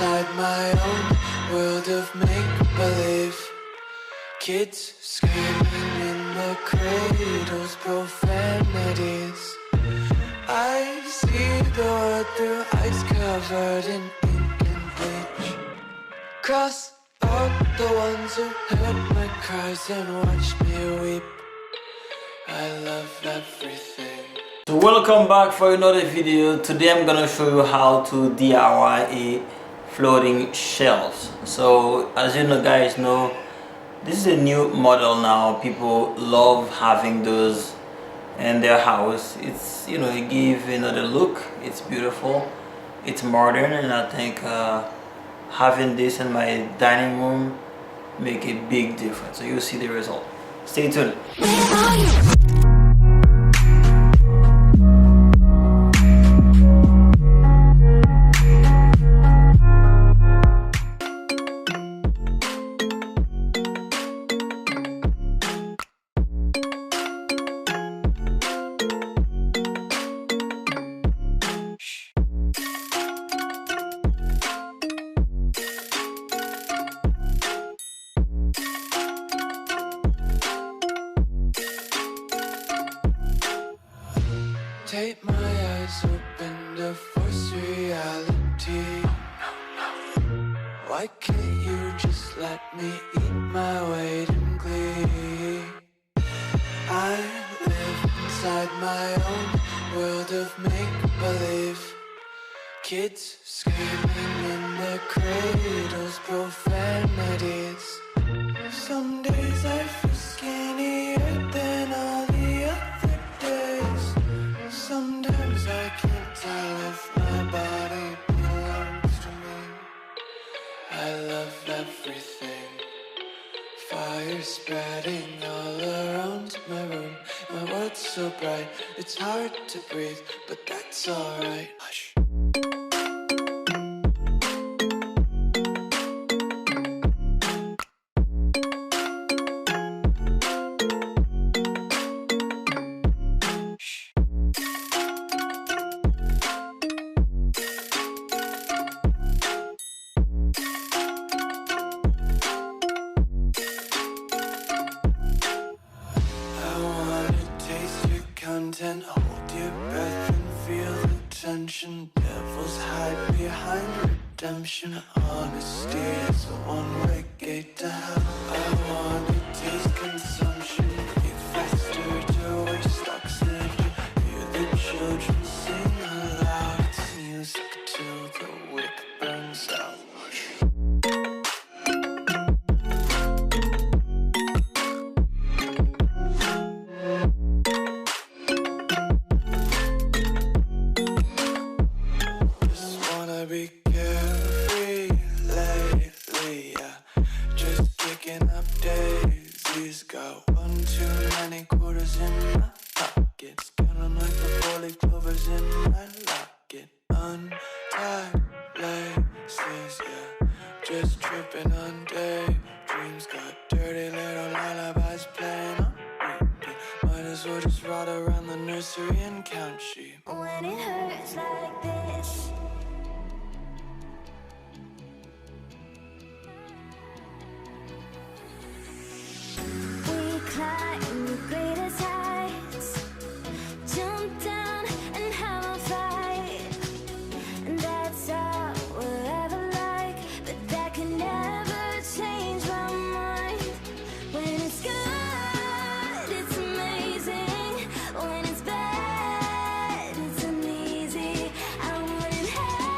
inside my own world of make-believe. Kids screaming in the cradles, profanities. I see the world through ice covered in ink and bleach. Cross out the ones who heard my cries and watched me weep. I love everything. So welcome back for another video. Today I'm gonna show you how to DIY a floating shelves. So as you know, guys know, this is a new model now. People love having those in their house. It's, you know, it gives another look. It's beautiful, it's modern, and I think having this in my dining room make a big difference. So you'll see the result. Stay tuned. Take my eyes open to force reality. Why can't you just let me eat my weight in glee? I live inside my own world of make-believe. Kids screaming in their cradles, profanities. Some days I feel skinnier than all the other days. Sometimes I can't tell if my body belongs to me. I love everything. Fire spreading all around my room. My world's so bright, it's hard to breathe, but that's alright. Hush. And hold your breath and feel the tension. Devils hide behind redemption. Honesty is a one-way gate to hell. I wanna taste consumption. Breathe faster to waste oxygen. Hear the children sing aloud. It's music till the wick burns out. Be carefree lately, yeah. Just kicking up daisies. Got 1 too many quarters in my pockets. Counting like the 4-leaf clovers in my locket. Untied laces, yeah. Just tripping on daydreams. Got dirty little lullabies playing on repeat. Might as well just ride around the nursery and count sheep. When it hurts like this, climb the greatest heights, jump down and have a fight, and that's all we'll ever like, but that can never change my mind. When it's good, it's amazing. When it's bad, it's uneasy. I wouldn't have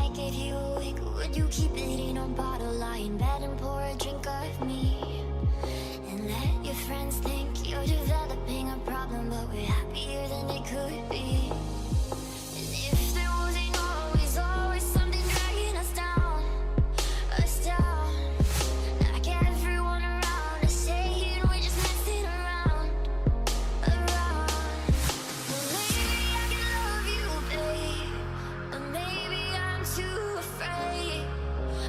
I gave you a week, would you keep it in a bottle, lie in bed and pour a drink of me? And let your friends think you're developing a problem, but we're happier than it could be. And if there wasn't always something dragging us down, like everyone around us saying we're just messing around. Well, maybe I can love you, babe, but maybe I'm too afraid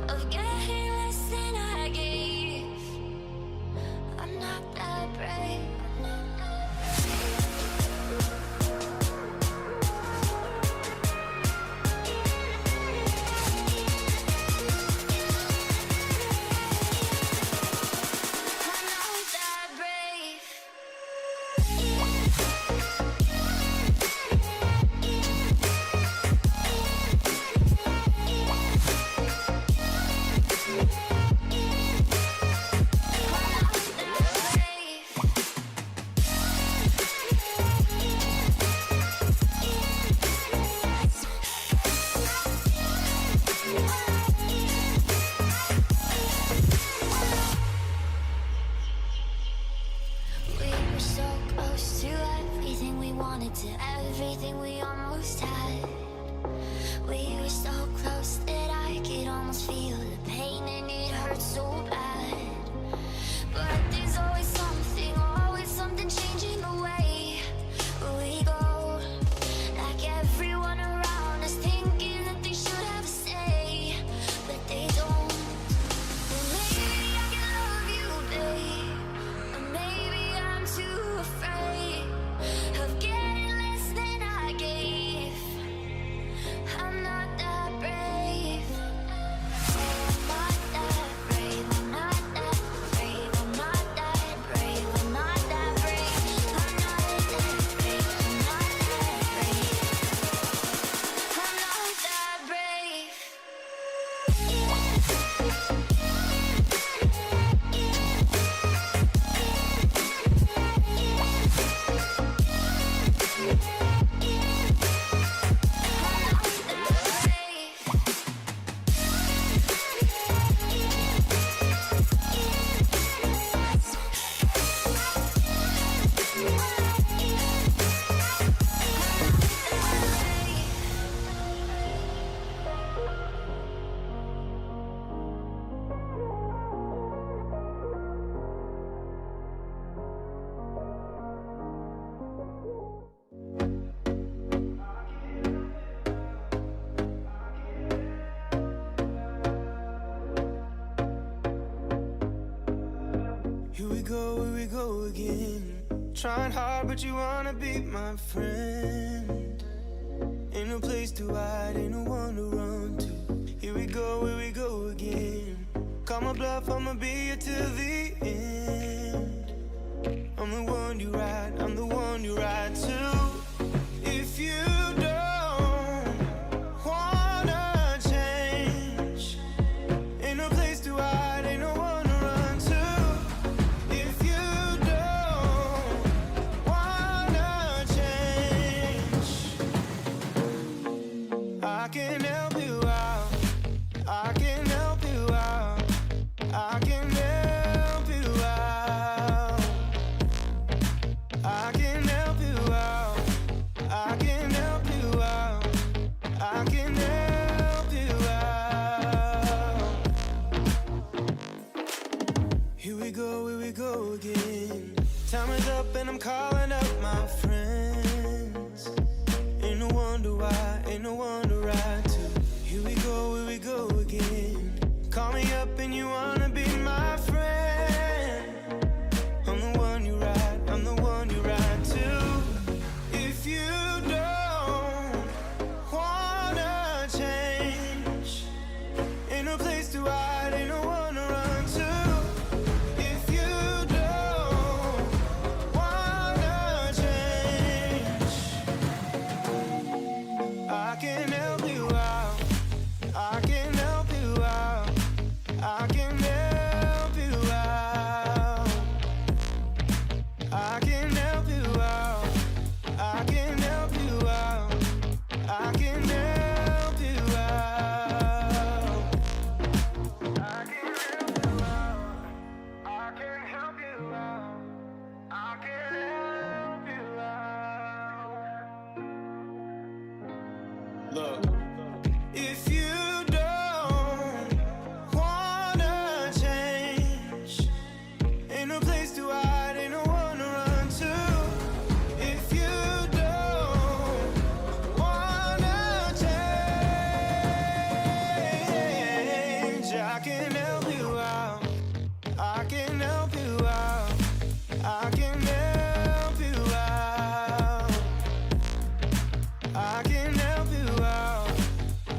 of getting less than I gave. I'm not that brave. I'm not that brave. We were so close to everything we wanted, to everything we almost had. We were so close that I could almost feel the pain and it hurt so bad. But there's always something changing the way we go. Like everyone around us thinking that they should have a say, but they don't. Well, maybe I can love you, babe, or maybe I'm too afraid of getting less than I gave. I'm not that brave. I'm not that brave. I'm not that brave. I'm not that brave. I'm not that brave. I'm not that brave. I'm not that brave. I'm not that brave. Here we go again. Trying hard, but you wanna be my friend. Ain't no place to hide, ain't no one to run to. Here we go again. Call my bluff, I'ma be here till the end. I'm the one you ride, I'm the one you ride to. If you don't wanna change, ain't no place to hide, ain't no one to run to. If you don't wanna change, I can help you out. I can help you out. I can help you out. I can help you out. I can help you out. I can help you out. Here we go again. Time is up and I'm calling up my friends. Ain't no wonder why, ain't no one to ride to. Here we go again. Call me up and you wanna be my friend. I'm the one you ride, I'm the one you ride to. If you don't wanna change, ain't no place to hide, ain't no one to run to. If you don't wanna change, I can Look, if you don't wanna change, ain't no place to hide, ain't no one to run to. If you don't wanna change, I can help you out. I can help you out. I can help you out. I can help you out.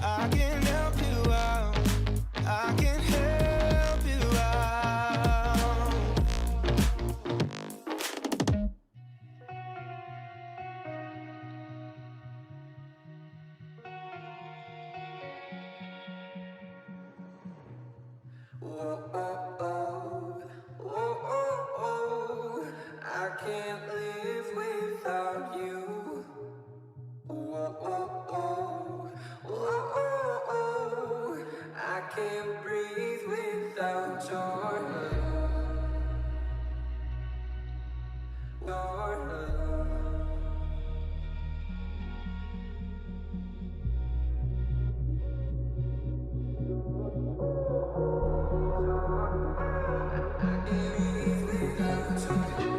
I can help you out. I can help you out. Whoa, oh, oh, whoa, oh, oh. I can't live without you. Whoa, oh, oh, whoa, oh, oh. I can't breathe without your love. Your love. I can't breathe without you.